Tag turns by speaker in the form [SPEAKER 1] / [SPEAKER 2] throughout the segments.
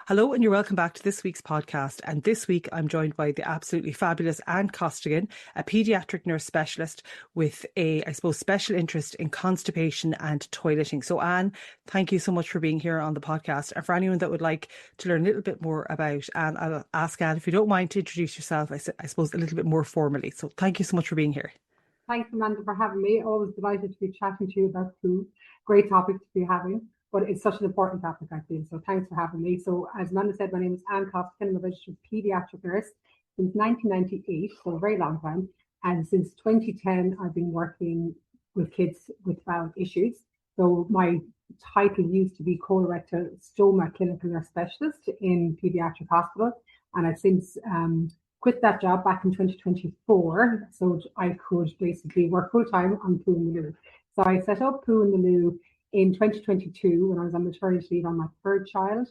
[SPEAKER 1] Hello and you're welcome back to this week's podcast. And this week I'm joined by the absolutely fabulous Ann Costigan, a paediatric nurse specialist with a, special interest in constipation and toileting. So Ann, thank you so much for being here on the podcast. And for anyone that would like to learn a little bit more about Ann, I'll ask Ann, if you don't mind, to introduce yourself, I suppose, a little bit more formally. So thank you so much for being here.
[SPEAKER 2] Thanks, Amanda, for having me. Always delighted to be chatting to you about food. Great topic to be having. But it's such an important topic, I feel. So thanks for having me. So as Amanda said, my name is Ann Costigan. I'm a registered paediatric nurse since 1998, so a very long time. And since 2010, I've been working with kids with bowel issues. So my title used to be colorectal stoma clinical nurse specialist in paediatric hospital. And I've since quit that job back in 2024. So I could basically work full time on Poo in the Loo. So I set up Poo in the Loo in 2022 when I was on maternity leave on my third child.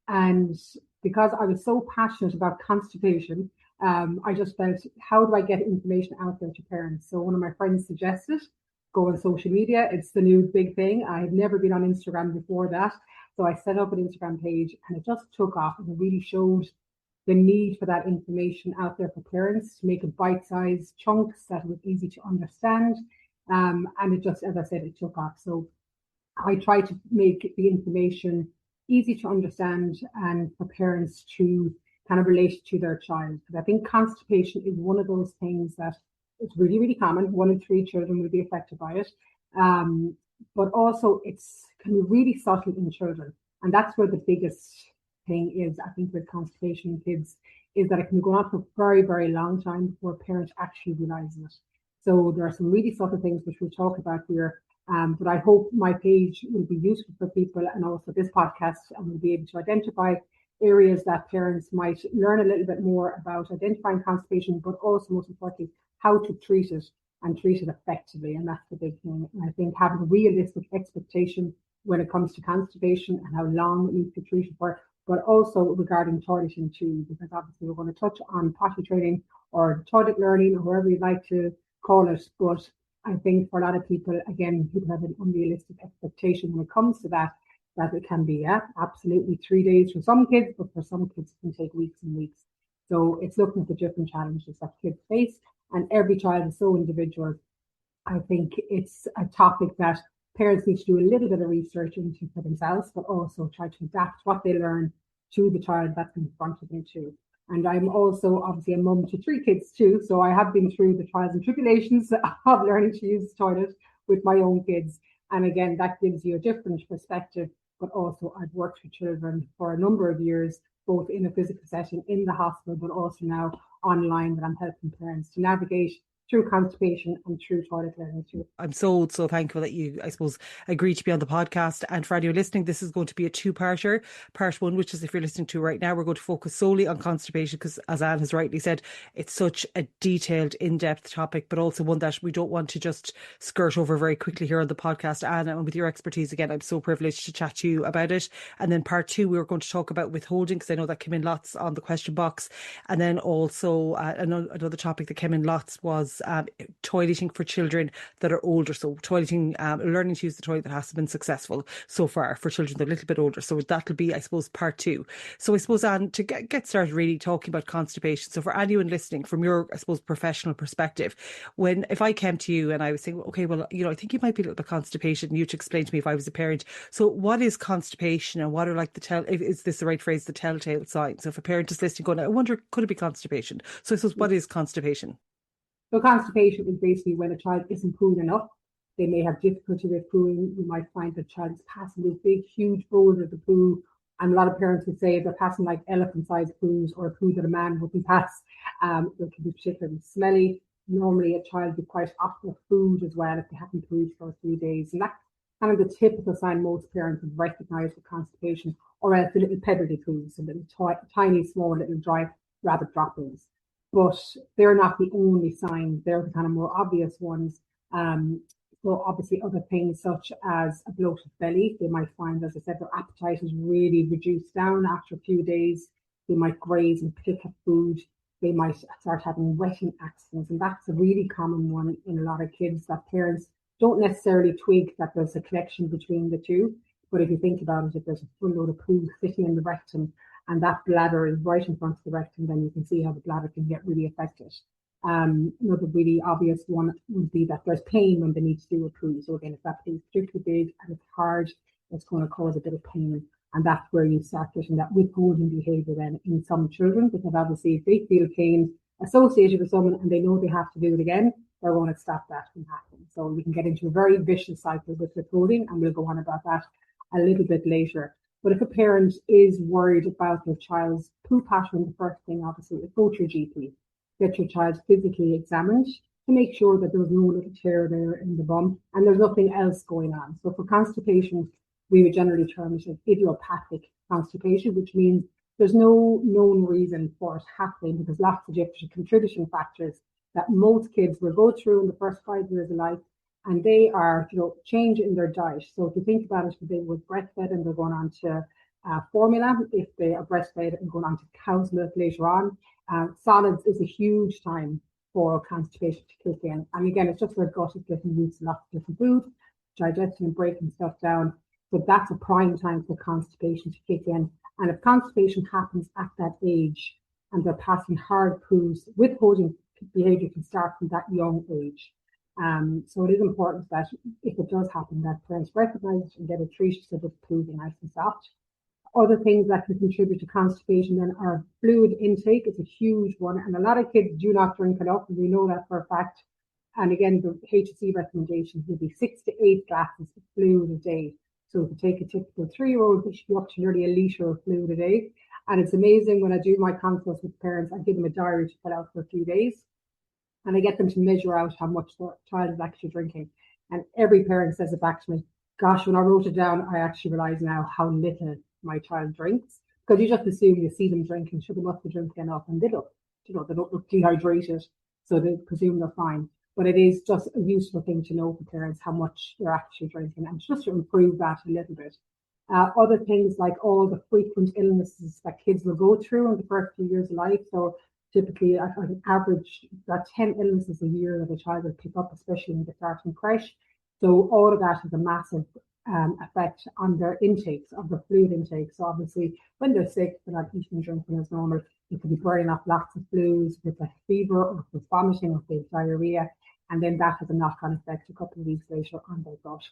[SPEAKER 2] And because I was so passionate about constipation, I just felt, how do I get information out there to parents? So one of my friends suggested, go on social media. It's the new big thing. I had never been on Instagram before that. So I set up an Instagram page and it just took off, and it really showed the need for that information out there for parents, to make it bite-sized chunks that was easy to understand. And it just, as I said, it took off. So I try to make the information easy to understand and for parents to kind of relate to their child. Because I think constipation is one of those things that is really, really common. 1 in 3 children will be affected by it. But also it can be really subtle in children. And that's where the biggest thing is, I think, with constipation in kids, is that it can go on for a very, very long time before a parent actually realizes it. So there are some really subtle things which we'll talk about here. But I hope my page will be useful for people, and also this podcast, and we'll be able to identify areas that parents might learn a little bit more about identifying constipation, but also, most importantly, how to treat it and treat it effectively. And that's the big thing. And I think having a realistic expectation when it comes to constipation and how long it needs to be treated for, but also regarding toileting too, because obviously we're going to touch on potty training or toilet learning, or whatever you'd like to call it. But I think for a lot of people, again, people have an unrealistic expectation when it comes to that it can be, absolutely 3 days for some kids, but for some kids it can take weeks and weeks. So it's looking at the different challenges that kids face, and every child is so individual. I think it's a topic that parents need to do a little bit of research into for themselves, but also try to adapt what they learn to the child that's in front of them too. And I'm also obviously a mum to 3 kids too. So I have been through the trials and tribulations of learning to use the toilet with my own kids. And again, that gives you a different perspective. But also I've worked with children for a number of years, both in a physical setting in the hospital, but also now online, that I'm helping parents to navigate through constipation and through toilet learning too.
[SPEAKER 1] I'm so thankful that you, I suppose, agreed to be on the podcast. And for anyone listening, this is going to be a 2-parter. Part 1, which is, if you're listening to right now, we're going to focus solely on constipation, because as Anne has rightly said, it's such a detailed, in-depth topic, but also one that we don't want to just skirt over very quickly here on the podcast. Anne, and with your expertise, again, I'm so privileged to chat to you about it. And then part 2, we were going to talk about withholding, because I know that came in lots on the question box. And then also another topic that came in lots was toileting for children that are older. So toileting, learning to use the toilet that has been successful so far for children that are a little bit older. So that'll be, I suppose, part 2. So I suppose, Anne, to get started really talking about constipation. So for anyone listening, from your, I suppose, professional perspective, if I came to you and I was saying, okay, well, I think you might be a little bit constipated, and you to explain to me if I was a parent. So what is constipation, and what are is this the right phrase, the telltale signs? So if a parent is listening going, I wonder, could it be constipation? So I suppose, what is constipation?
[SPEAKER 2] So constipation is basically when a child isn't pooing enough. They may have difficulty with pooing. You might find the child is passing these big, huge bowls of the poo. And a lot of parents would say they're passing like elephant-sized poos, or a poo that a man wouldn't pass. It can be particularly smelly. Normally, a child would be quite off with food as well if they haven't pooed for 3 days. And that's kind of the typical sign most parents would recognise with constipation, or else the little pebbly poos, the little tiny, small, little dry rabbit droppings. But they're not the only signs. They're the kind of more obvious ones. So obviously other things such as a bloated belly. They might find, as I said, their appetite is really reduced down after a few days. They might graze and pick at food. They might start having wetting accidents. And that's a really common one in a lot of kids, that parents don't necessarily twig that there's a connection between the two. But if you think about it, if there's a full load of poo sitting in the rectum, and that bladder is right in front of the rectum, then you can see how the bladder can get really affected. Another really obvious one would be that there's pain when they need to do a poo. So again, if that poo is particularly big and it's hard, it's going to cause a bit of pain. And that's where you start getting that withholding behaviour then in some children, because obviously if they feel pain associated with someone and they know they have to do it again, they're going to stop that from happening. So we can get into a very vicious cycle with withholding, and we'll go on about that a little bit later. But if a parent is worried about their child's poo pattern, the first thing obviously is go to your GP. Get your child physically examined to make sure that there's no little tear there in the bum and there's nothing else going on. So for constipation, we would generally term it as idiopathic constipation, which means there's no known reason for it happening, because lots of different contributing factors that most kids will go through in the first 5 years of life, and they are, change in their diet. So if you think about it, if they were breastfed and they're going on to formula, if they are breastfed and going on to cow's milk later on, solids is a huge time for constipation to kick in. And again, it's just their gut is getting used to lots of different food, digesting and breaking stuff down. So that's a prime time for constipation to kick in. And if constipation happens at that age and they're passing hard poos, withholding behaviour can start from that young age. So it is important that if it does happen, that parents recognise it and get it treated so that the poos are nice and soft. Other things that can contribute to constipation then are fluid intake is a huge one. And a lot of kids do not drink enough, and we know that for a fact. And again, the HSE recommendation would be 6 to 8 glasses of fluid a day. So if you take a typical 3-year-old, they should be up to nearly a litre of fluid a day. And it's amazing when I do my consults with parents, I give them a diary to fill out for a few days. And I get them to measure out how much the child is actually drinking. And every parent says it back to me, gosh, when I wrote it down, I actually realise now how little my child drinks. Because you just assume you see them drinking, sure, they must be drinking enough, and they don't. They don't look dehydrated, so they presume they're fine. But it is just a useful thing to know for parents how much they're actually drinking, and just to improve that a little bit. Other things like all the frequent illnesses that kids will go through in the first few years of life. So typically, on an average, about 10 illnesses a year that a child will pick up, especially when they start in creche. So all of that has a massive effect on their intakes, of the fluid intake. So obviously, when they're sick, they're not eating and drinking as normal. You could be burning up lots of fluids with a fever or with vomiting or with diarrhea. And then that has a knock-on effect a couple of weeks later on their gut.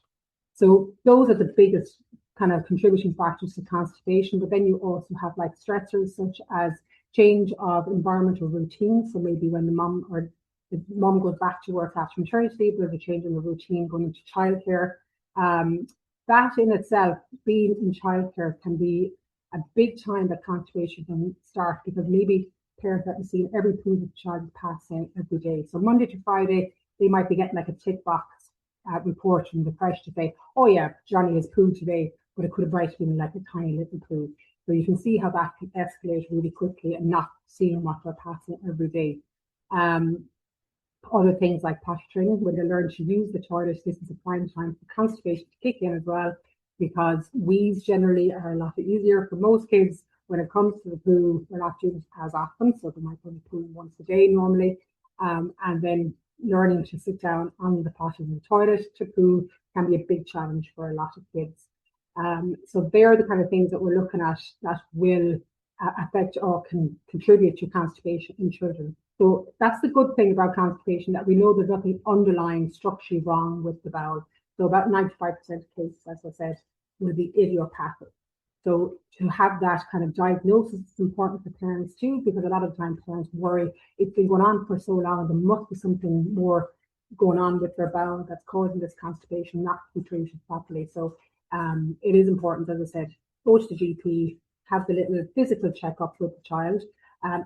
[SPEAKER 2] So those are the biggest kind of contributing factors to constipation. But then you also have like stressors such as change of environmental routine. So maybe when the mum goes back to work after maternity leave, there's a change in the routine going into childcare. That in itself, being in childcare, can be a big time that constipation can start, because maybe parents haven't seen every poo that the child is passing every day. So Monday to Friday, they might be getting like a tick box report from the creche to say, oh yeah, Johnny has pooed today, but it could have might been like a tiny little poo. So you can see how that can escalate really quickly and not seeing what they're passing every day. Other things like potty training, when they learn to use the toilet, this is a prime time for constipation to kick in as well, because wheeze generally are a lot easier for most kids. When it comes to the poo, they're not doing it as often, so they might only poo once a day normally. And then learning to sit down on the potty in the toilet to poo can be a big challenge for a lot of kids. So they're the kind of things that we're looking at that will affect or can contribute to constipation in children. So that's the good thing about constipation, that we know there's nothing underlying structurally wrong with the bowel. So about 95% of cases, as I said, will be idiopathic. So to have that kind of diagnosis is important for parents too, because a lot of times parents worry it's been going on for so long, there must be something more going on with their bowel that's causing this constipation not to be treated properly. So it is important, as I said, go to the GP, have the little physical checkup with the child.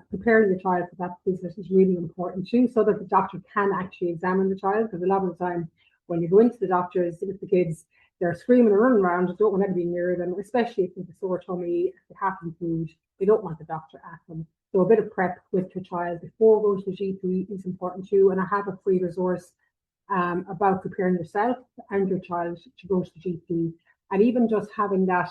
[SPEAKER 2] Preparing the child for that visit is really important too, so that the doctor can actually examine the child, because a lot of the time when you go into the doctors with the kids, they're screaming and running around, don't want anybody near them, especially if it's a sore tummy, if they haven't food, they don't want the doctor at them. So a bit of prep with your child before going to the GP is important too. And I have a free resource about preparing yourself and your child to go to the GP, and even just having that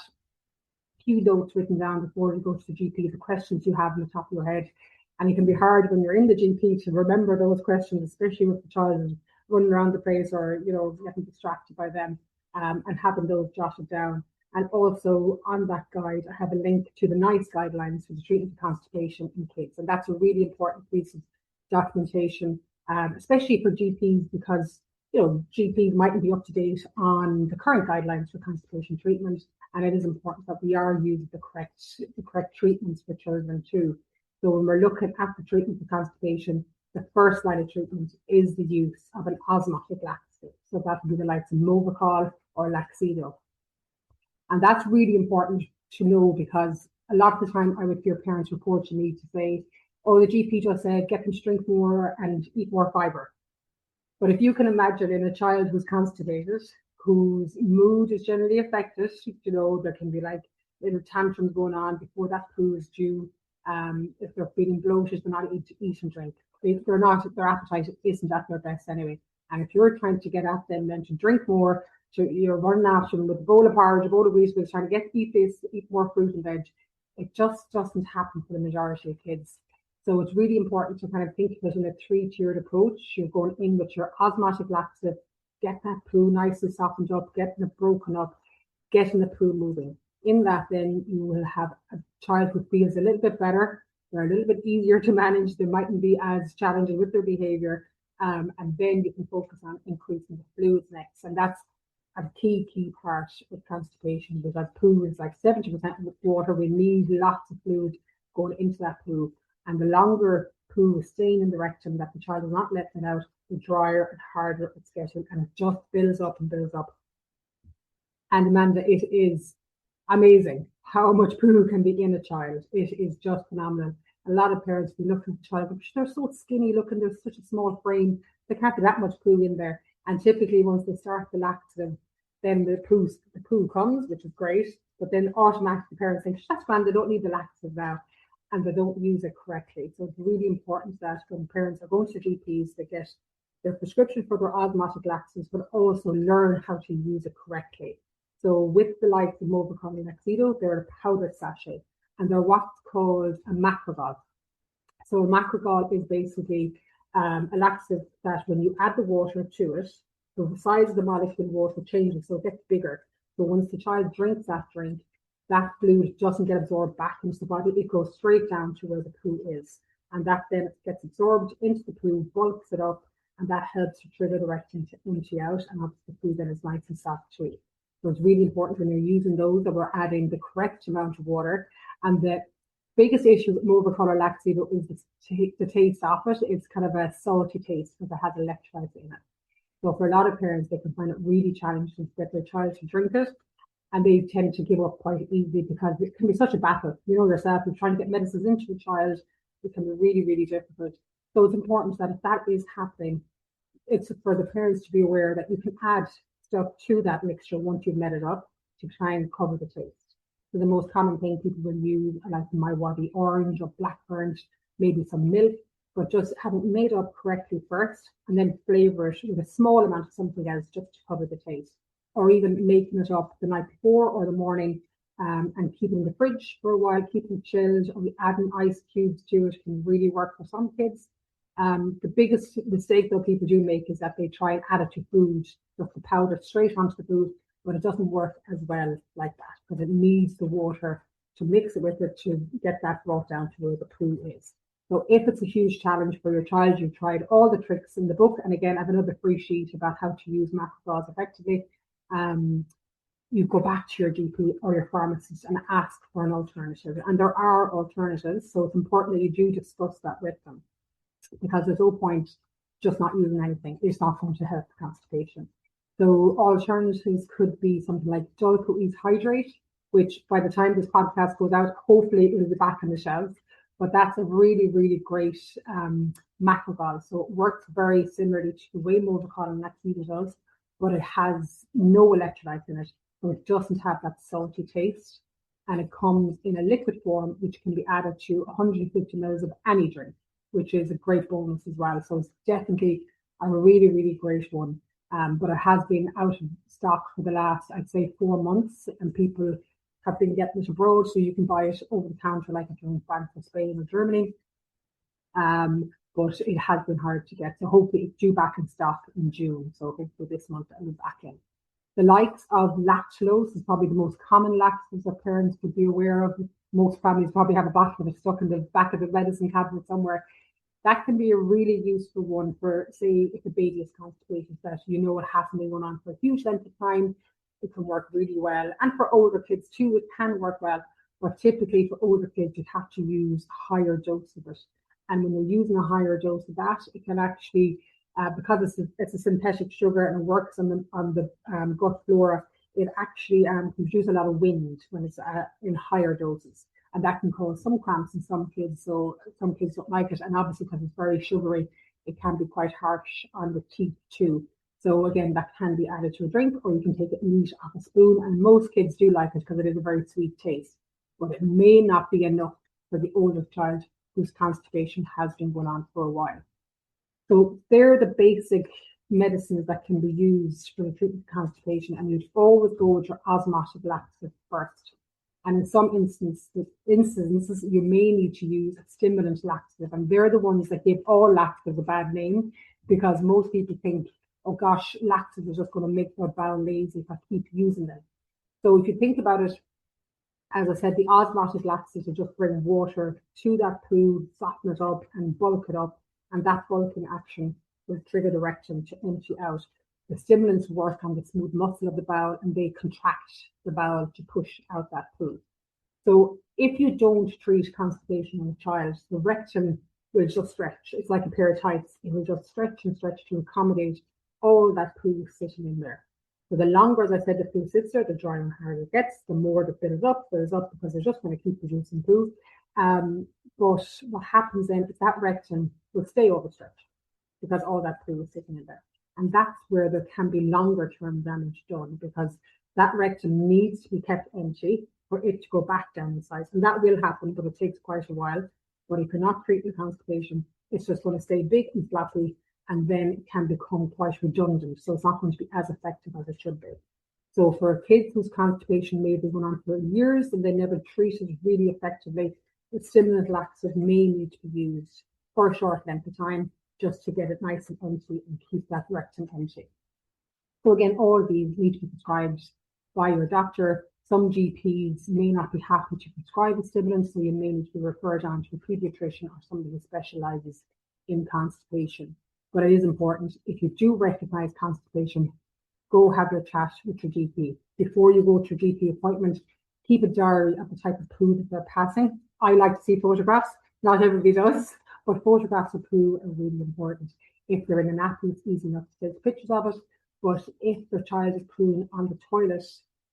[SPEAKER 2] few notes written down before you go to the GP, the questions you have on the top of your head. And it can be hard when you're in the GP to remember those questions, especially with the child running around the place or, getting distracted by them, and having those jotted down. And also on that guide, I have a link to the NICE guidelines for the treatment of constipation in kids. And that's a really important piece of documentation, especially for GPs, because GPs mightn't be up to date on the current guidelines for constipation treatment. And it is important that we are using the correct treatments for children too. So when we're looking at the treatment for constipation, the first line of treatment is the use of an osmotic laxative. So that would be the likes of Movicol or Laxido. And that's really important to know, because a lot of the time I would hear parents report to me to say, oh, the GP just said get them to drink more and eat more fibre. But if you can imagine in a child who's constipated, whose mood is generally affected, there can be like little tantrums going on before that poo is due. If they're feeling bloated, they're not able to eat and drink. If they're not, their appetite isn't at their best anyway. And if you're trying to get at them then to drink more, you're running after them with a bowl of porridge, a bowl of wheat, trying to eat more fruit and veg, it just doesn't happen for the majority of kids. So it's really important to kind of think of it in a 3-tiered approach. You're going in with your osmotic laxative, get that poo nicely softened up, getting it broken up, getting the poo moving. In that, then you will have a child who feels a little bit better. They're a little bit easier to manage. They mightn't be as challenging with their behaviour. And then you can focus on increasing the fluids next. And that's a key part of constipation, because poo is like 70% water. We need lots of fluid going into that poo. And the longer poo is staying in the rectum that the child is not letting it out, the drier and harder it's getting. And it just builds up and builds up. And Amanda, it is amazing how much poo can be in a child. It is just phenomenal. A lot of parents be looking at the child, they're so skinny looking, there's such a small frame, there can't be that much poo in there. And typically once they start the laxative, then the poo comes, which is great, but then automatically the parents think, that's grand, they don't need the laxative now, and they don't use it correctly. So it's really important that when parents are going to GPs, they get their prescription for their osmotic laxatives, but also learn how to use it correctly. So with the likes of Movicol and Laxido, they're a powdered sachet, and they're what's called a macrogol. So a macrogol is basically a laxative that when you add the water to it, the size of the molecule of water changes, so it gets bigger. So once the child drinks that drink, that fluid doesn't get absorbed back into the body, it goes straight down to where the poo is. And that then gets absorbed into the poo, bulks it up, and that helps to trigger the rectum to empty out, and obviously the poo then is nice and soft to eat. So it's really important when you're using those that we're adding the correct amount of water. And the biggest issue with Movicol or Laxido is the taste of it. It's kind of a salty taste because it has electrolytes in it. So for a lot of parents, they can find it really challenging to get their child to drink it. And they tend to give up quite easily because it can be such a battle. You know yourself, you're trying to get medicines into a child. It can be really, really difficult. So it's important that if that is happening, it's for the parents to be aware that you can add stuff to that mixture once you've made it up to try and cover the taste. So the most common thing people will use are like my waddy orange or blackcurrant, maybe some milk, but just have it made up correctly first and then flavour it with a small amount of something else just to cover the taste. Or even making it up the night before or the morning and keeping it in the fridge for a while, keeping it chilled, or adding ice cubes to it can really work for some kids. The biggest mistake though people do make is that they try and add it to food, just the powder straight onto the food, but it doesn't work as well like that because it needs the water to mix it with it to get that brought down to where the poo is. So if it's a huge challenge for your child, you've tried all the tricks in the book, and again I have another free sheet about how to use macrogols effectively. You go back to your GP or your pharmacist and ask for an alternative. And there are alternatives, so it's important that you do discuss that with them, because there's no point just not using anything. It's not going to help constipation. So alternatives could be something like Dulcoes Hydrate, which by the time this podcast goes out, hopefully it will be back on the shelves. But that's a really, really great macrogol. So it works very similarly to the way Movicol and Laxido does, but it has no electrolytes in it. So it doesn't have that salty taste. And it comes in a liquid form, which can be added to 150 ml of any drink, which is a great bonus as well. So it's definitely a really, really great one. But it has been out of stock for the last, I'd say, 4 months, and people have been getting it abroad, so you can buy it over the counter, like if you're in France or Spain or Germany. But it has been hard to get. So hopefully it's due back in stock in June. So hopefully this month it'll be back in. The likes of lactulose is probably the most common laxatives that parents would be aware of. Most families probably have a bottle of it stuck in the back of the medicine cabinet somewhere. That can be a really useful one for, say, if the baby is constipated, that you know it hasn't been going on for a huge length of time. It can work really well. And for older kids too, it can work well. But typically for older kids, you'd have to use a higher dose of it. And when you're using a higher dose of that, it can actually, because it's a synthetic sugar and it works on the gut flora, it actually can produce a lot of wind when it's in higher doses. And that can cause some cramps in some kids, so some kids don't like it. And obviously, because it's very sugary, it can be quite harsh on the teeth too. So again, that can be added to a drink, or you can take it neat off a spoon. And most kids do like it because it is a very sweet taste. But it may not be enough for the older child whose constipation has been going on for a while. So they're the basic medicines that can be used for the treatment of constipation. And you'd always go with your osmotic laxative first. And in some instances, you may need to use a stimulant laxative. And they're the ones that give all laxatives a bad name, because most people think, oh gosh, laxatives are just going to make their bowel lazy if I keep using them. So if you think about it, as I said, the osmotic laxatives will just bring water to that poo, soften it up and bulk it up. And that bulking action will trigger the rectum to empty out. The stimulants work on the smooth muscle of the bowel and they contract the bowel to push out that poo. So if you don't treat constipation in a child, the rectum will just stretch. It's like a pair of tights. It will just stretch and stretch to accommodate all that poo sitting in there. So the longer, as I said, the poo sits there, the drier and harder it gets, the more it fills up because they're just going to keep producing poo. But what happens then is that rectum will stay overstretched because all that poo is sitting in there. And that's where there can be longer term damage done, because that rectum needs to be kept empty for it to go back down the size. And that will happen, but it takes quite a while. But if you're not treating constipation, it's just going to stay big and floppy, and then it can become quite redundant. So it's not going to be as effective as it should be. So for kids whose constipation may be going on for years and they never treated really effectively, the stimulant laxative may need to be used for a short length of time, just to get it nice and empty and keep that rectum empty. So again, all of these need to be prescribed by your doctor. Some GPs may not be happy to prescribe a stimulant, so you may need to be referred on to a paediatrician or somebody who specialises in constipation. But it is important, if you do recognise constipation, go have your chat with your GP. Before you go to your GP appointment, keep a diary of the type of poo that they're passing. I like to see photographs, not everybody does. But photographs of poo are really important. If they're in a nappy, it's easy enough to take pictures of it. But if the child is pooing on the toilet,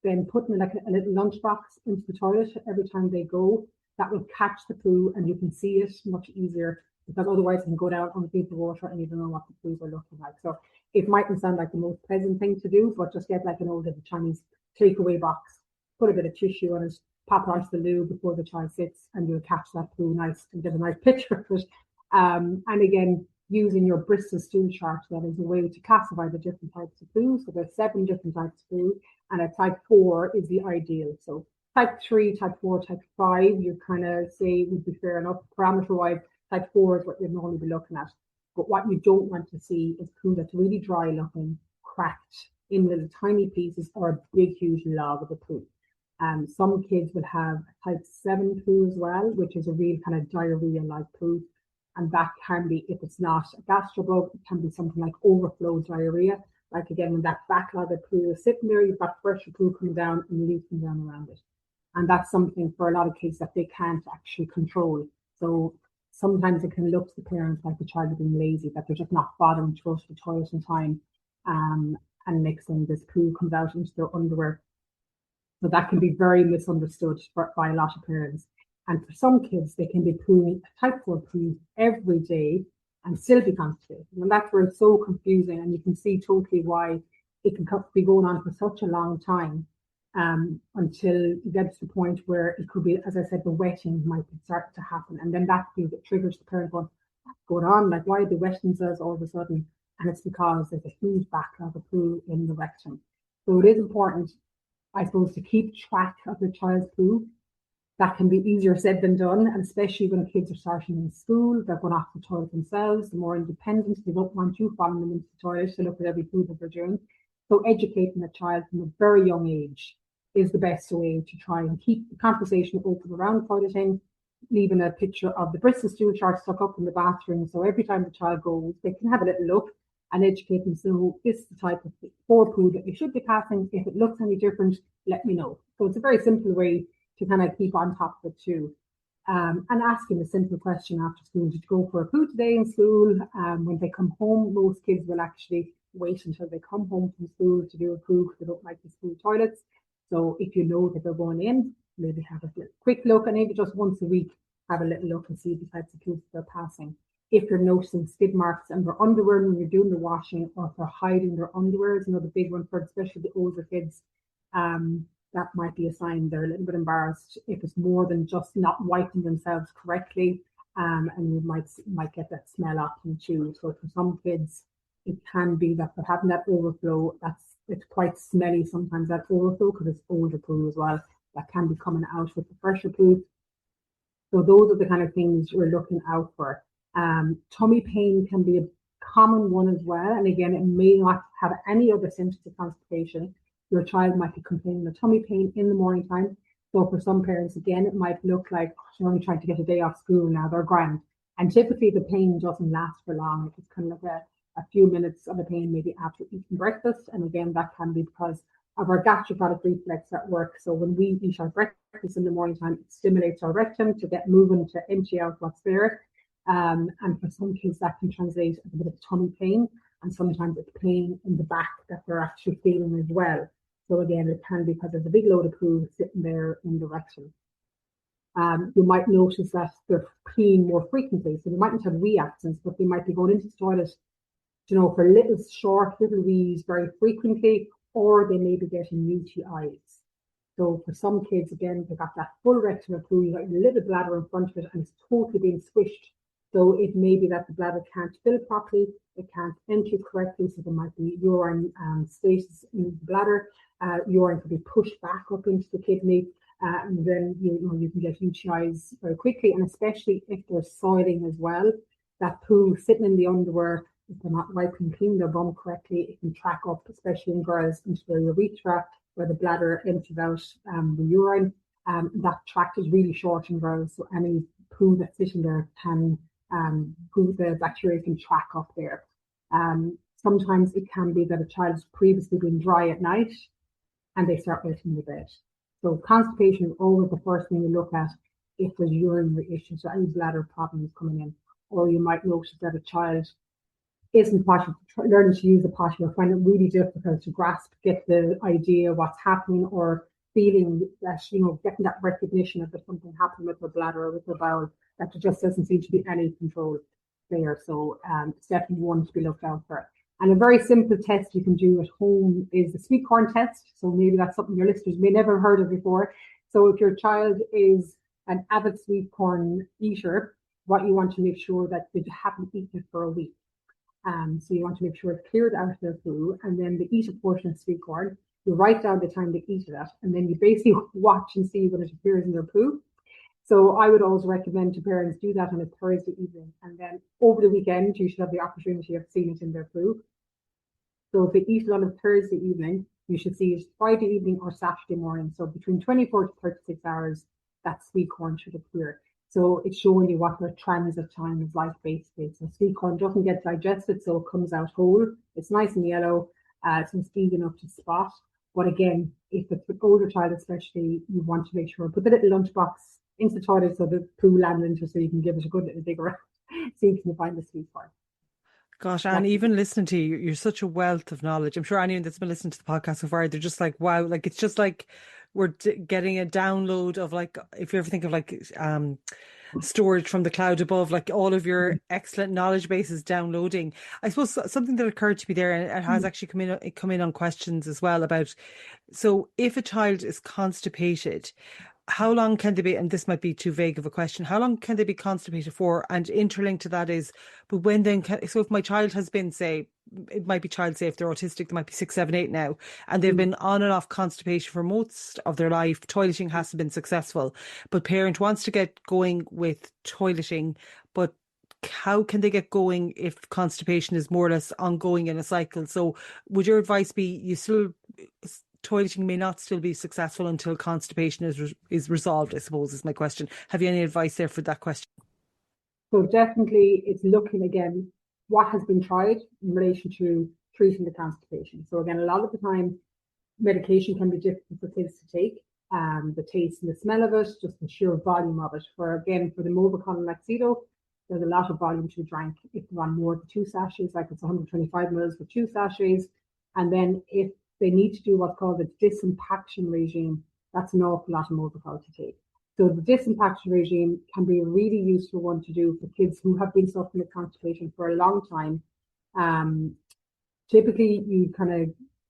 [SPEAKER 2] then putting like a little lunchbox into the toilet every time they go, that will catch the poo and you can see it much easier, because otherwise it can go down underneath the water and you don't know what the poos are looking like. So it mightn't sound like the most pleasant thing to do, but just get like an old little Chinese takeaway box, put a bit of tissue on it, pop out the loo before the child sits, and you'll catch that poo nice and get a nice picture of it. And again, using your Bristol stool chart, that is a way to classify the different types of poo. So there's 7 different types of poo, and a type 4 is the ideal. So type 3, type 4, type 5, you kind of say would be fair enough. Parameter-wise, type 4 is what you'd normally be looking at. But what you don't want to see is poo that's really dry looking, cracked in little tiny pieces, or a big, huge log of the poo. Some kids will have type 7 poo as well, which is a real kind of diarrhea-like poo. And that can be, if it's not a gastrobug, it can be something like overflow diarrhea. Like again, when that backlog of poo is sitting there, you've got fresh poo coming down and leaking down around it. And that's something for a lot of kids that they can't actually control. So sometimes it can look to the parents like the child is being lazy, that they're just not bothering to go to the toilet in time. And next thing, this poo comes out into their underwear. So that can be very misunderstood by a lot of parents. And for some kids, they can be pooing a type 4 poo every day and still be constipated. And that's where it's so confusing, and you can see totally why it can be going on for such a long time, until you get to the point where it could be, as I said, the wetting might be starting to happen. And then that thing that triggers the parent going, what's going on? Like, why are they wetting themselves all of a sudden? And it's because there's a huge backlog of poo in the rectum. So it is important, I suppose, to keep track of your child's poo. That can be easier said than done, and especially when kids are starting in school, they're going off the toilet themselves, they're more independent, they don't want you following them into the toilet to look at every poo that they're doing. So educating the child from a very young age is the best way to try and keep the conversation open around toileting, leaving a picture of the Bristol stool chart stuck up in the bathroom. So every time the child goes, they can have a little look and educate them. So this is the type of poo that you should be passing. If it looks any different, let me know. So it's a very simple way to kind of keep on top of it too. And asking a simple question after school, did you go for a poo today in school? When they come home, most kids will actually wait until they come home from school to do a poo because they don't like the school toilets. So if you know that they're going in, maybe have a quick look, and maybe just once a week, have a little look and see the types of poops they're passing. If you're noticing skid marks on their underwear when you're doing the washing, or if they're hiding their underwear, is another big one for especially the older kids. That might be a sign they're a little bit embarrassed. If it's more than just not wiping themselves correctly, and you might get that smell off them too. So for some kids, it can be that they're having that overflow. It's quite smelly sometimes, that overflow, because it's older poo as well. That can be coming out with the fresher poo. So those are the kind of things you're looking out for. Tummy pain can be a common one as well. And again, it may not have any other symptoms of constipation. Your child might be complaining of tummy pain in the morning time. So for some parents, again, it might look like they're only trying to get a day off school now, they're grand. And typically the pain doesn't last for long. It's kind of like a few minutes of the pain maybe after eating breakfast. And again, that can be because of our gastroprotic reflex at work. So when we eat our breakfast in the morning time, it stimulates our rectum to get moving to empty out what's there. And for some kids, that can translate as a bit of tummy pain, and sometimes it's pain in the back that they're actually feeling as well. So again, it can be because there's a big load of poo sitting there in the rectum. You might notice that they're peeing more frequently. So they mightn't have wee absence, but they might be going into the toilet, for little short little wees very frequently, or they may be getting UTIs. So for some kids, again, they've got that full rectum of poo, you've got your little bladder in front of it, and it's totally being squished. So it may be that the bladder can't fill properly, it can't empty correctly, so there might be urine stasis in the bladder. Urine could be pushed back up into the kidney, and then you can get UTIs very quickly, and especially if there's soiling as well. That poo sitting in the underwear, if they're not wiping clean their bum correctly, it can track up, especially in girls, into their urethra, where the bladder empties out the urine. That tract is really short in girls, so any poo that's sitting there can the bacteria can track up there. Sometimes it can be that a child's previously been dry at night and they start wetting the bed. So constipation is always the first thing you look at if there's urinary issues or any bladder problems coming in. Or you might notice that a child isn't learning to use the potty, or find it really difficult to get the idea of what's happening, or feeling that, getting that recognition of that something happened with their bladder or with their bowel, that there just doesn't seem to be any control there. So it's definitely one to be looked out for. And a very simple test you can do at home is the sweet corn test. So maybe that's something your listeners may never have heard of before. So if your child is an avid sweet corn eater, what you want to make sure that they haven't eaten it for a week. So you want to make sure it's cleared out of their poo, and then they eat a portion of sweet corn. You write down the time they eat it at, and then you basically watch and see when it appears in their poo. So I would always recommend to parents do that on a Thursday evening, and then over the weekend you should have the opportunity of seeing it in their poo. So if they eat it on a Thursday evening, you should see it Friday evening or Saturday morning. So between 24 to 36 hours, that sweet corn should appear. So it's showing you what their transit time is like, basically. So sweet corn doesn't get digested, so it comes out whole. It's nice and yellow, so it's easy enough to spot. But again, if it's an older child especially, you want to make sure, put the little lunchbox into the toilet so the poo lands into, so you can give it a good little dig around, so you can find the sweet corn.
[SPEAKER 1] Gosh, Anne, even listening to you, you're such a wealth of knowledge. I'm sure anyone that's been listening to the podcast so far, they're just like, wow, like it's just like we're getting a download of, like, if you ever think of like storage from the cloud above, like all of your excellent knowledge base is downloading. I suppose something that occurred to me there, and it has actually come in on questions as well, about, so if a child is constipated, how long can they be, and this might be too vague of a question, how long can they be constipated for? And interlinked to that is, but when then so if my child has been, say, it might be child, say if they're autistic, they might be 6, 7, 8 now, and they've been on and off constipation for most of their life, toileting hasn't been successful, but parent wants to get going with toileting, but how can they get going if constipation is more or less ongoing in a cycle? So would your advice be toileting may not still be successful until constipation is resolved, I suppose, is my question. Have you any advice there for that question?
[SPEAKER 2] So definitely it's looking again what has been tried in relation to treating the constipation. So again, a lot of the time medication can be difficult for kids to take. The taste and the smell of it, just the sheer volume of it. For the Movicol and Laxido, there's a lot of volume to be drank. If they're on more than 2 sachets, like it's 125 mils for 2 sachets. And then if they need to do what's called a disimpaction regime, that's an awful lot of Movicol to take. So the disimpaction regime can be a really useful one to do for kids who have been suffering with constipation for a long time. Typically,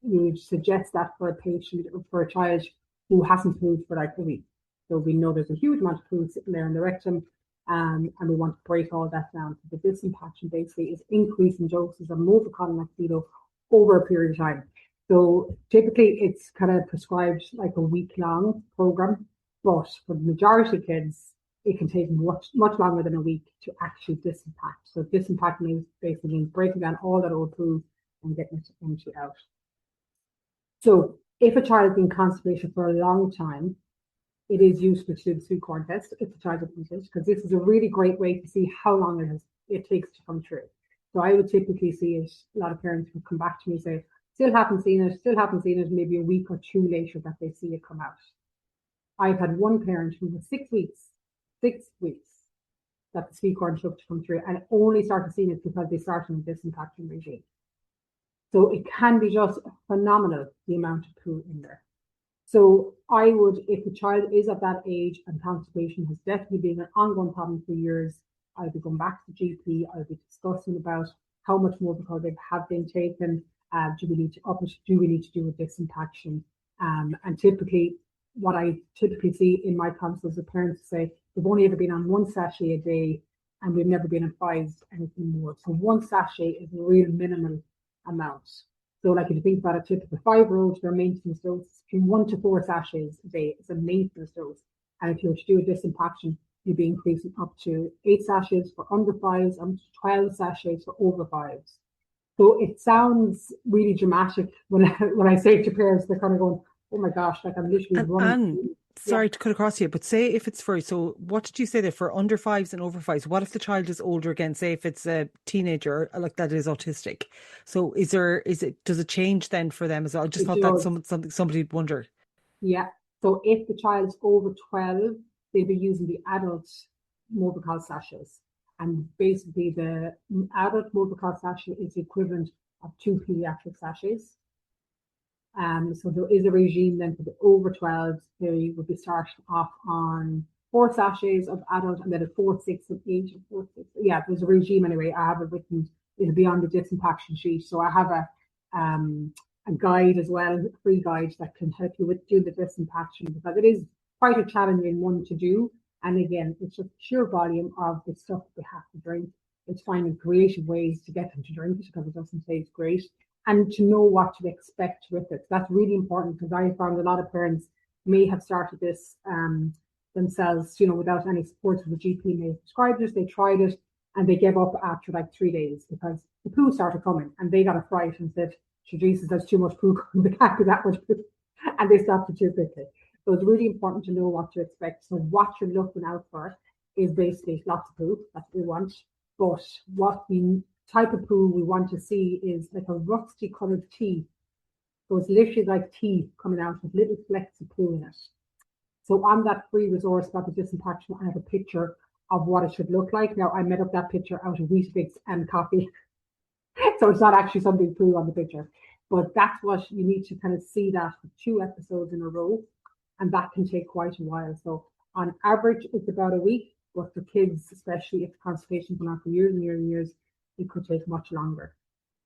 [SPEAKER 2] you suggest that for a patient or for a child who hasn't pooed for like a week. So we know there's a huge amount of poo sitting there in the rectum, and we want to break all that down. So the disimpaction basically is increasing doses of Movicol and Laxido over a period of time. So typically it's kind of prescribed like a week-long program, but for the majority of kids, it can take much longer than a week to actually disimpact. So disimpact basically means breaking down all that old poo and getting it empty out. So if a child has been constipation for a long time, it is useful to do the sweet corn test if the child has been constipation, because this is a really great way to see how long it takes to come through. So I would typically see it, a lot of parents would come back to me and say, still haven't seen it, maybe a week or 2 later that they see it come out. I've had one parent who was 6 weeks that the sweet corn took to come through, and only started seeing it because they started a disimpaction regime. So it can be just phenomenal, the amount of poo in there. So I would, if the child is at that age and constipation has definitely been an ongoing problem for years, I'll be going back to the GP, I'll be discussing about how much Movicol they have been taken, do we need to up it, do we need to do a disimpaction? And typically, what I typically see in my consults, the parents say, we've only ever been on 1 sachet a day and we've never been advised anything more. So 1 sachet is a real minimal amount. So like if you think about a typical 5-year-old, their maintenance dose between 1 to 4 sachets a day is a maintenance dose. And if you were to do a disimpaction, you'd be increasing up to 8 sachets for under 5s, up to 12 sachets for over 5s. So it sounds really dramatic when I say it to parents, they're kind of going, oh my gosh, like I'm literally running.
[SPEAKER 1] Sorry to cut across you, but say if it's so what did you say there for under 5s and over 5s? What if the child is older again? Say if it's a teenager like that is autistic. So does it change then for them as well? I just thought that's something somebody would wonder.
[SPEAKER 2] Yeah. So if the child is over 12, they'll be using the adult Movicol sachets. And basically the adult Movicol sachet is the equivalent of 2 paediatric sachets. So there is a regime then for the over 12s. They would be starting off on 4 sachets of adult, and then at 4, 6, and 8, and 4, 6. Yeah, there's a regime anyway. I have it written. It'll be on the disimpaction sheet. So I have a guide as well, a free guide that can help you with doing the disimpaction, because it is quite a challenging one to do. And again, it's just sheer volume of the stuff they have to drink. It's finding creative ways to get them to drink it because it doesn't taste great, and to know what to expect with it. That's really important, because I found a lot of parents may have started this themselves, without any support from the GP. May have prescribed it, they tried it, and they gave up after like 3 days because the poo started coming, and they got a fright and said, Jesus, there's too much poo coming, there can't be that much poo, and they stopped it too quickly. So it's really important to know what to expect. So what you're looking out for is basically lots of poo, that's what we want, but what the type of poo we want to see is like a rusty coloured tea. So it's literally like tea coming out with little flecks of poo in it. So on that free resource about the disimpaction, I have a picture of what it should look like. Now I made up that picture out of Weetabix and coffee. So it's not actually something poo on the picture, but that's what you need to kind of see, that for 2 episodes in a row. And that can take quite a while. So on average, it's about a week, but for kids, especially if constipation's been on for years and years and years, it could take much longer.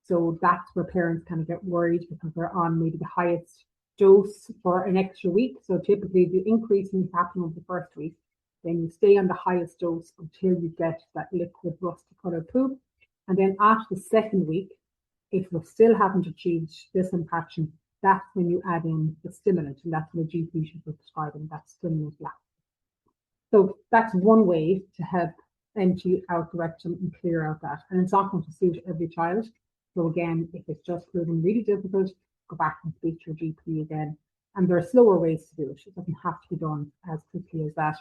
[SPEAKER 2] So that's where parents kind of get worried, because they're on maybe the highest dose for an extra week. So typically the increasing is happening over the first week. Then you stay on the highest dose until you get that liquid rusty colored poo. And then after the 2nd week, if you still haven't achieved disimpaction, that's when you add in the stimulant, and that's when the GP should be prescribing that stimulant. So that's one way to help empty out the rectum and clear out that. And it's not going to suit every child. So again, if it's just proving really difficult, go back and speak to your GP again. And there are slower ways to do it. It doesn't have to be done as quickly as that.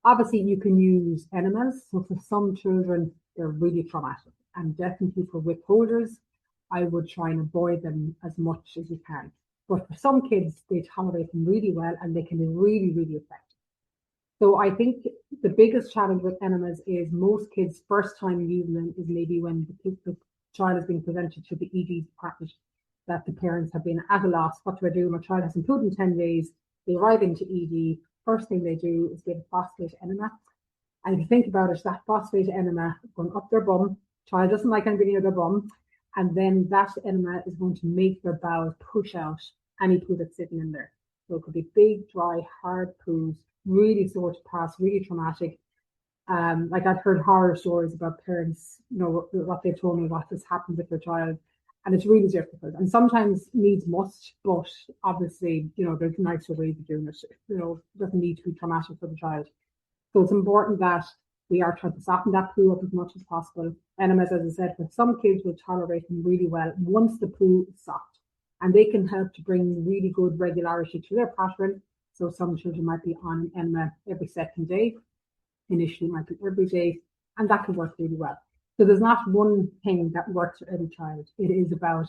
[SPEAKER 2] Obviously, you can use enemas. So for some children, they're really traumatic. And definitely for withholders, I would try and avoid them as much as you can. But for some kids, they tolerate them really well and they can be really, really effective. So I think the biggest challenge with enemas is most kids' first time using them is maybe when the child is being presented to the ED department, that the parents have been at a loss. What do I do? My child hasn't food in 10 days. They arrive into ED. First thing they do is give a phosphate enema. And if you think about it, that phosphate enema going up their bum, child doesn't like anybody near their bum, and then that enema is going to make their bowel push out any poo that's sitting in there. So it could be big, dry, hard poos, really sore to pass, really traumatic. Like I've heard horror stories about parents, what they've told me, what has happened with their child, and it's really difficult. And sometimes needs must, but obviously, there's nicer ways of doing it. It doesn't need to be traumatic for the child. So it's important that we are trying to soften that poo up as much as possible. Enemas, as I said, for some kids will tolerate them really well once the poo is soft, and they can help to bring really good regularity to their pattern. So some children might be on an enema every second day. Initially, it might be every day, and that can work really well. So there's not one thing that works for every child. It is about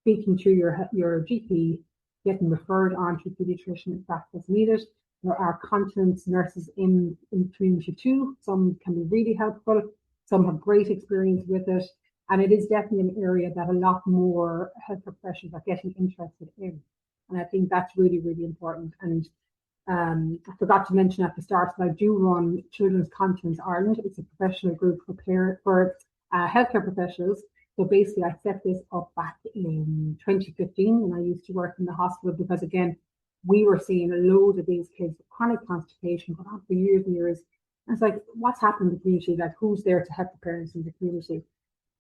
[SPEAKER 2] speaking to your GP, getting referred on to a paediatrician if that's what's needed. There are continence nurses in community too. Some can be really helpful. Some have great experience with it. And it is definitely an area that a lot more healthcare professionals are getting interested in. And I think that's really, really important. And I forgot to mention at the start that I do run Children's Continence Ireland. It's a professional group for healthcare professionals. So basically, I set this up back in 2015 when I used to work in the hospital, because again, we were seeing a load of these kids with chronic constipation going on for years and years. And it's like, what's happened in the community? Like, who's there to help the parents in the community?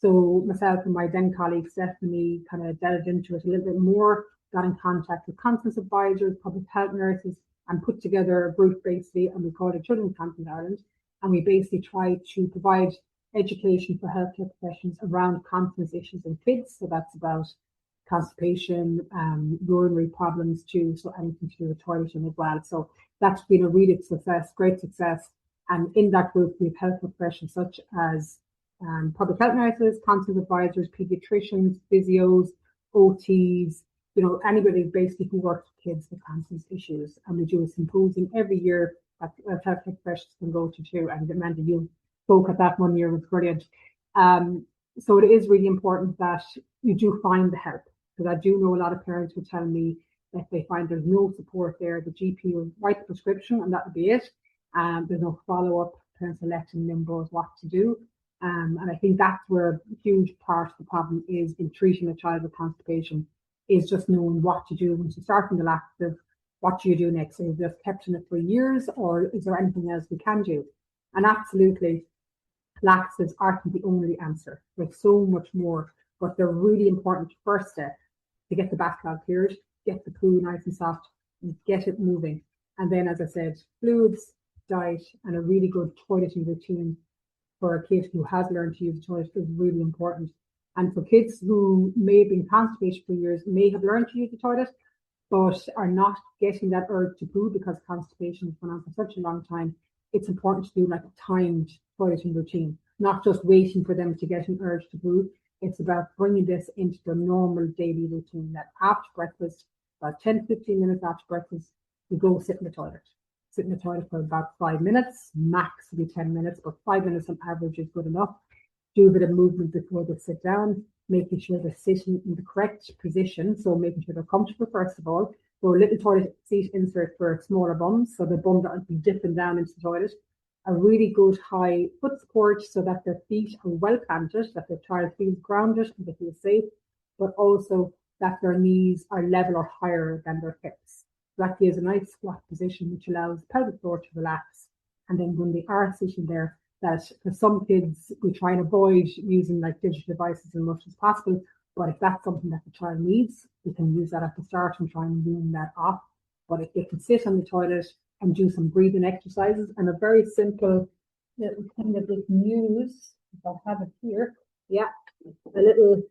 [SPEAKER 2] So myself and my then colleague Stephanie kind of delved into it a little bit more, got in contact with continence advisors, public health nurses, and put together a group basically, and we called it Children's Continence Ireland. And we basically tried to provide education for healthcare professionals around continence issues in kids. So that's about constipation, urinary problems too, so anything to do with toileting as well. So that's been a really great success. And in that group, we have health professionals such as public health nurses, continence advisors, paediatricians, physios, OTs, anybody basically who works with kids with continence issues. And we do a symposium every year that healthcare professionals can go to too. And Amanda, you spoke at that one year, was brilliant. So it is really important that you do find the help, because I do know a lot of parents who tell me that they find there's no support there. The GP will write the prescription and that will be it. There's no follow-up. Parents are left in limbo as what to do. And I think that's where a huge part of the problem is in treating a child with constipation, is just knowing what to do once you start from the laxative. What do you do next? So you've just kept on it for years, or is there anything else we can do? And absolutely, laxatives aren't the only answer. There's so much more, but they're really important first step to get the backlog cleared, get the poo nice and soft, and get it moving. And then, as I said, fluids, diet, and a really good toileting routine for a kid who has learned to use the toilet is really important. And for kids who may have been constipated for years, may have learned to use the toilet, but are not getting that urge to poo because constipation has gone on for such a long time, it's important to do like a timed toileting routine, not just waiting for them to get an urge to poo. It's about bringing this into their normal daily routine, that after breakfast, about 10-15 minutes after breakfast, we go sit in the toilet. Sit in the toilet for about 5 minutes, max will be 10 minutes, but 5 minutes on average is good enough. Do a bit of movement before they sit down, making sure they're sitting in the correct position. So making sure they're comfortable, first of all. So a little toilet seat insert for smaller bums, so the bum that be dipping down into the toilet. A really good high foot support so that their feet are well planted, that their child feels grounded and they feel safe, but also that their knees are level or higher than their hips. So that gives a nice squat position, which allows the pelvic floor to relax. And then when they are sitting there, that for some kids, we try and avoid using like digital devices as much as possible. But if that's something that the child needs, we can use that at the start and try and wean that off. But if they can sit on the toilet and do some breathing exercises and a very simple little thing that they can use. If I have it here. Yeah, a little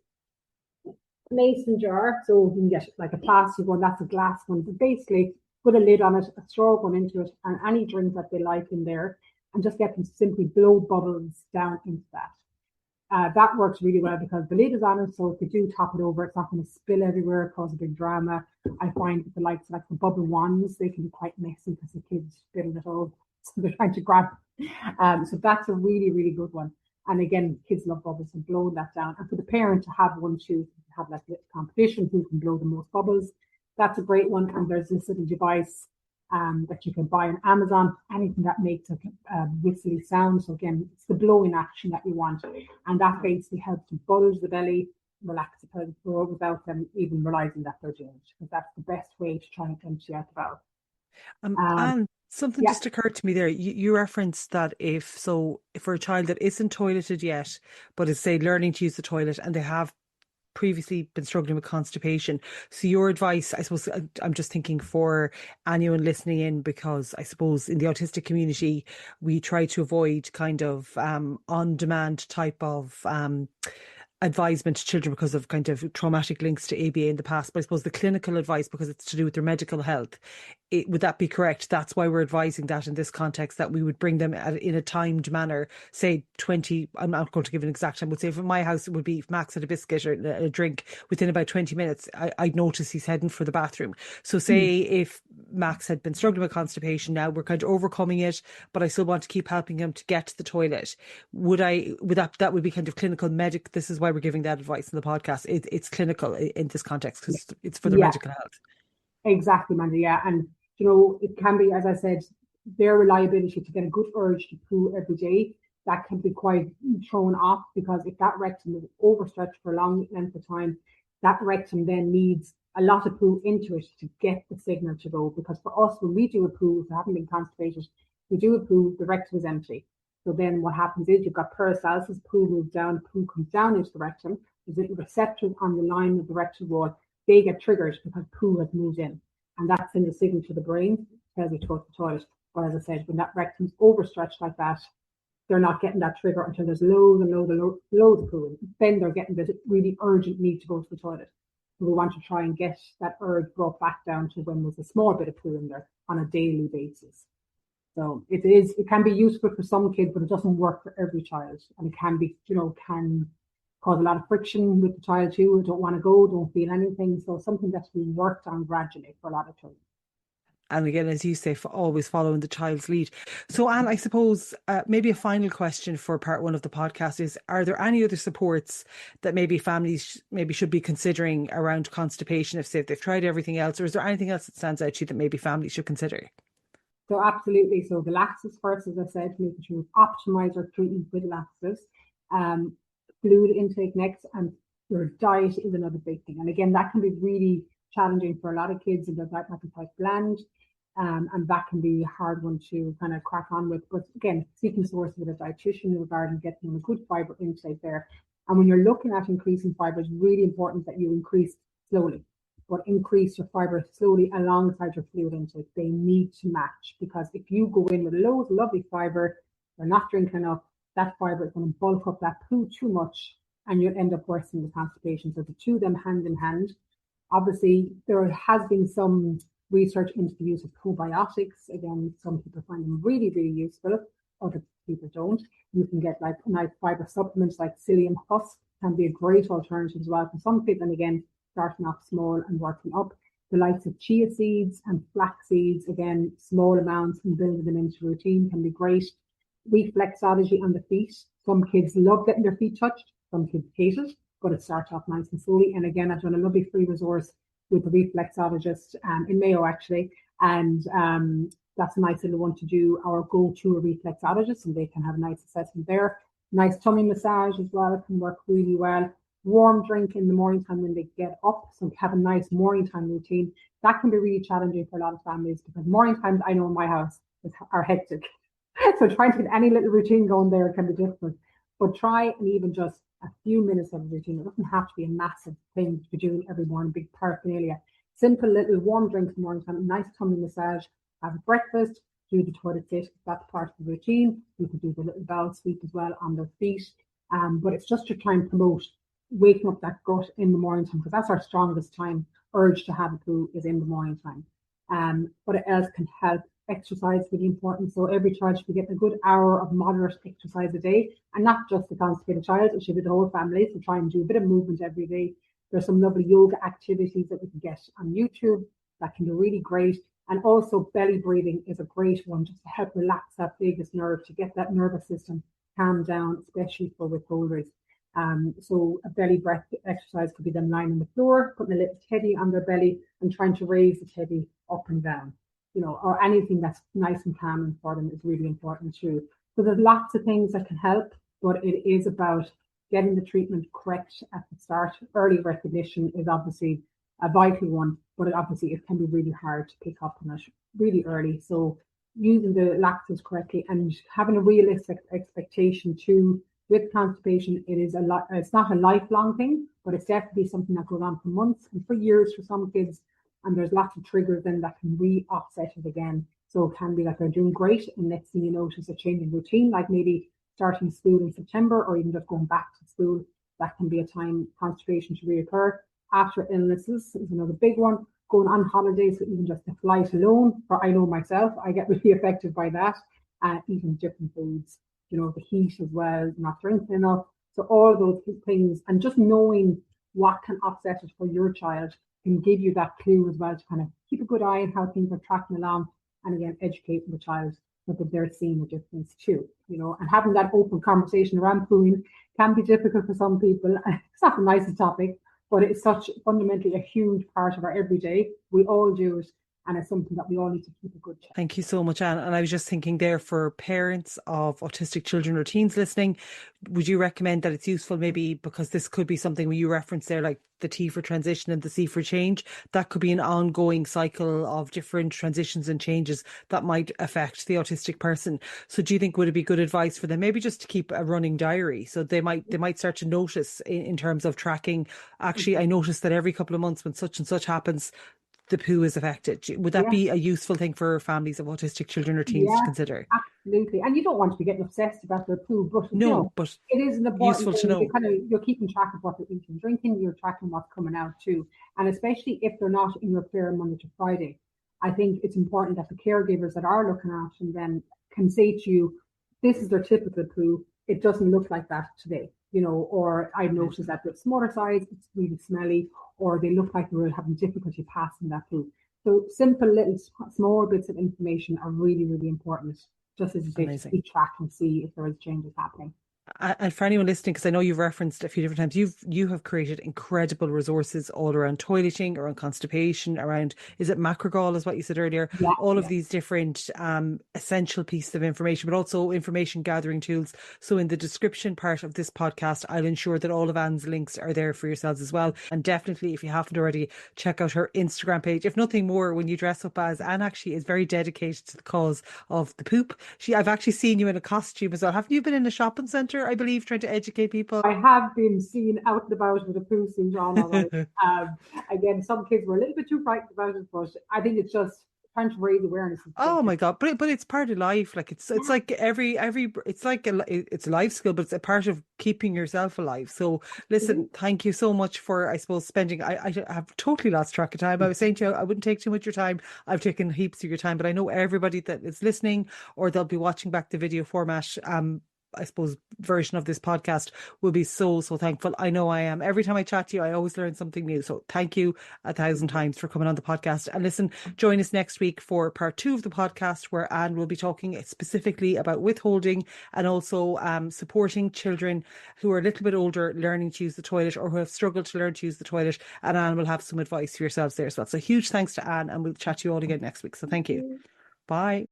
[SPEAKER 2] mason jar. So you can get like a plastic one, that's a glass one. But basically, put a lid on it, a straw going into it, and any drink that they like in there, and just get them to simply blow bubbles down into that. That works really well because the lid is on it, so if they do top it over, it's not going to spill everywhere, cause a big drama. I find with the likes like the bubble wands, they can be quite messy because the kids spill it all, so they're trying to grab it. So that's a really, really good one. And again, kids love bubbles, and blowing that down. And for the parent to have one too, have like a little competition who can blow the most bubbles. That's a great one. And there's this little device that you can buy on Amazon, anything that makes a whistly sound. So again, it's the blowing action that you want. And that basically helps to bulge the belly, relax the pelvic floor without them even realizing that they're doing it. Because that's the best way to try and empty out the bowel.
[SPEAKER 1] And something just occurred to me there. You referenced that if for a child that isn't toileted yet, but is say learning to use the toilet and they have previously been struggling with constipation. So your advice, I suppose, I'm just thinking for anyone listening in, because I suppose in the autistic community, we try to avoid kind of on-demand type of advisement to children because of kind of traumatic links to ABA in the past. But I suppose the clinical advice, because it's to do with their medical health, would that be correct? That's why we're advising that in this context, that we would bring them in a timed manner, say 20, I'm not going to give an exact time, I would say from my house, it would be if Max had a biscuit or a drink, within about 20 minutes, I'd notice he's heading for the bathroom. So say if Max had been struggling with constipation, now we're kind of overcoming it, but I still want to keep helping him to get to the toilet. That would be kind of clinical medic. This is why we're giving that advice in the podcast. It's clinical in this context because it's for the medical health.
[SPEAKER 2] Exactly, Mandy. Yeah. And, it can be, as I said, their reliability to get a good urge to poo every day, that can be quite thrown off, because if that rectum is overstretched for a long length of time, that rectum then needs a lot of poo into it to get the signal to go. Because for us, when we do a poo, if we haven't been constipated, we do a poo, the rectum is empty. So then what happens is you've got peristalsis, poo moves down, poo comes down into the rectum. There's little receptors on the line of the rectal wall. They get triggered because poo has moved in. And that's in the signal to the brain, tells you to go to the toilet. But as I said, when that rectum's overstretched like that, they're not getting that trigger until there's loads and loads of poo. Then they're getting the really urgent need to go to the toilet. So we want to try and get that urge brought back down to when there's a small bit of poo in there on a daily basis. So it can be useful for some kids, but it doesn't work for every child. And it can be, can cause a lot of friction with the child too. Don't want to go, don't feel anything. So something that's being worked on gradually for a lot of children.
[SPEAKER 1] And again, as you say, always following the child's lead. So, Anne, I suppose maybe a final question for part one of the podcast is, are there any other supports that maybe families should be considering around constipation if they've tried everything else, or is there anything else that stands out to you that maybe families should consider?
[SPEAKER 2] So absolutely. So the laxatives first, as I said, making sure we optimize our treatment with laxatives. Fluid intake next, and your diet is another big thing. And again, that can be really challenging for a lot of kids, and their diet might be quite bland, and that can be a hard one to kind of crack on with. But again, seeking sources with a dietitian regarding getting a good fibre intake there. And when you're looking at increasing fibre, it's really important that you increase slowly, but increase your fibre slowly alongside your fluid intake. They need to match, because if you go in with loads of lovely fibre, you're not drinking enough, that fibre is going to bulk up that poo too much, and you'll end up worsening the constipation. So the two of them hand in hand. Obviously, there has been some research into the use of probiotics. Again, some people find them really, really useful. Other people don't. You can get like nice fibre supplements like psyllium husk, can be a great alternative as well for some people. And again, starting off small and working up. The likes of chia seeds and flax seeds, again, small amounts and building them into routine can be great. Reflexology on the feet. Some kids love getting their feet touched. Some kids hate it, but it starts off nice and slowly. And again, I've done a lovely free resource with the reflexologist in Mayo, actually. And that's a nice little one to do, our go-to reflexologist, and they can have a nice assessment there. Nice tummy massage as well can work really well. Warm drink in the morning time when they get up, so have a nice morning time routine. That can be really challenging for a lot of families, because morning times, I know in my house, are hectic. So trying to get any little routine going there can be difficult. But try and even just a few minutes of a routine. It doesn't have to be a massive thing to be doing every morning, big paraphernalia. Simple little warm drink in the morning time, nice tummy massage, have a breakfast, do the toilet sit. That's part of the routine. We could do the little bowel sweep as well on their feet. But it's just to try and promote waking up that gut in the morning time, because that's our strongest time. Urge to have a poo is in the morning time. What else can help? Exercise is really important. So every child should be getting a good hour of moderate exercise a day, and not just the constipated child, it should be the whole family. So try and do a bit of movement every day. There's some lovely yoga activities that we can get on YouTube that can be really great. And also belly breathing is a great one, just to help relax that vagus nerve, to get that nervous system calmed down, especially for withholders. So a belly breath exercise could be them lying on the floor, putting a little teddy on their belly and trying to raise the teddy up and down, or anything that's nice and calming for them is really important too. So there's lots of things that can help, but it is about getting the treatment correct at the start. Early recognition is obviously a vital one, but it can be really hard to pick up on it really early. So using the laxatives correctly and having a realistic expectation too. With constipation, it's not a lifelong thing, but it's definitely something that goes on for months and for years for some kids. And there's lots of triggers then that can re-offset it again. So it can be like they're doing great, and next thing you notice a change in routine, like maybe starting school in September or even just going back to school. That can be a time constipation to reoccur. After illnesses is another big one. Going on holidays, so even just the flight alone, I know myself, I get really affected by that. Eating different foods, the heat as well, not drinking enough. So all of those things, and just knowing what can offset it for your child can give you that clue as well to kind of keep a good eye on how things are tracking along, and again, educating the child so that they're seeing a difference too, and having that open conversation around pooing can be difficult for some people. It's not the nicest topic, but it's such fundamentally a huge part of our everyday. We all do it. And it's something that we all need to keep a good check.
[SPEAKER 1] Thank you so much, Anne. And I was just thinking there, for parents of autistic children or teens listening, would you recommend that it's useful, maybe because this could be something where you reference there, like the T for transition and the C for change, that could be an ongoing cycle of different transitions and changes that might affect the autistic person. So do you think would it be good advice for them maybe just to keep a running diary? So they might start to notice in terms of tracking, actually, I noticed that every couple of months when such and such happens, the poo is affected. Would that be a useful thing for families of autistic children or teens to consider?
[SPEAKER 2] Absolutely. And you don't want to be getting obsessed about their poo, but
[SPEAKER 1] but
[SPEAKER 2] it is an important
[SPEAKER 1] useful to know.
[SPEAKER 2] You're keeping track of what they're eating and drinking, you're tracking what's coming out too. And especially if they're not in your care Monday to Friday, I think it's important that the caregivers that are looking after them can say to you, this is their typical poo. It doesn't look like that today. Or I've noticed that with smaller size, it's really smelly, or they look like they're having difficulty passing that through. So simple little small bits of information are really, really important, just as you say, to keep track and see if there is changes happening.
[SPEAKER 1] And for anyone listening, because I know you've referenced a few different times, you have created incredible resources all around toileting, around constipation, around, is it macrogol is what you said earlier? All of these different essential pieces of information, but also information gathering tools. So in the description part of this podcast, I'll ensure that all of Anne's links are there for yourselves as well. And definitely, if you haven't already, check out her Instagram page. If nothing more, when you dress up as Anne, actually is very dedicated to the cause of the poop. I've actually seen you in a costume as well. Haven't you been in a shopping centre, I believe, trying to educate people?
[SPEAKER 2] I have been seen out and about with a poo suit on already. Again, some kids were a little bit too frightened about it, but I think it's just trying to raise awareness.
[SPEAKER 1] Oh my God! But it's part of life. Like it's like every it's like it's a life skill, but it's a part of keeping yourself alive. So listen, thank you so much for, I suppose, spending. I have totally lost track of time. I was saying to you, I wouldn't take too much of your time. I've taken heaps of your time, but I know everybody that is listening or they'll be watching back the video format, I suppose, version of this podcast will be so thankful. I know I am. Every time I chat to you, I always learn something new. So thank you 1,000 times for coming on the podcast. And listen, join us next week for part 2 of the podcast, where Anne will be talking specifically about withholding and also supporting children who are a little bit older learning to use the toilet, or who have struggled to learn to use the toilet. And Anne will have some advice for yourselves there as well. So huge thanks to Anne, and we'll chat to you all again next week. So thank you. Bye.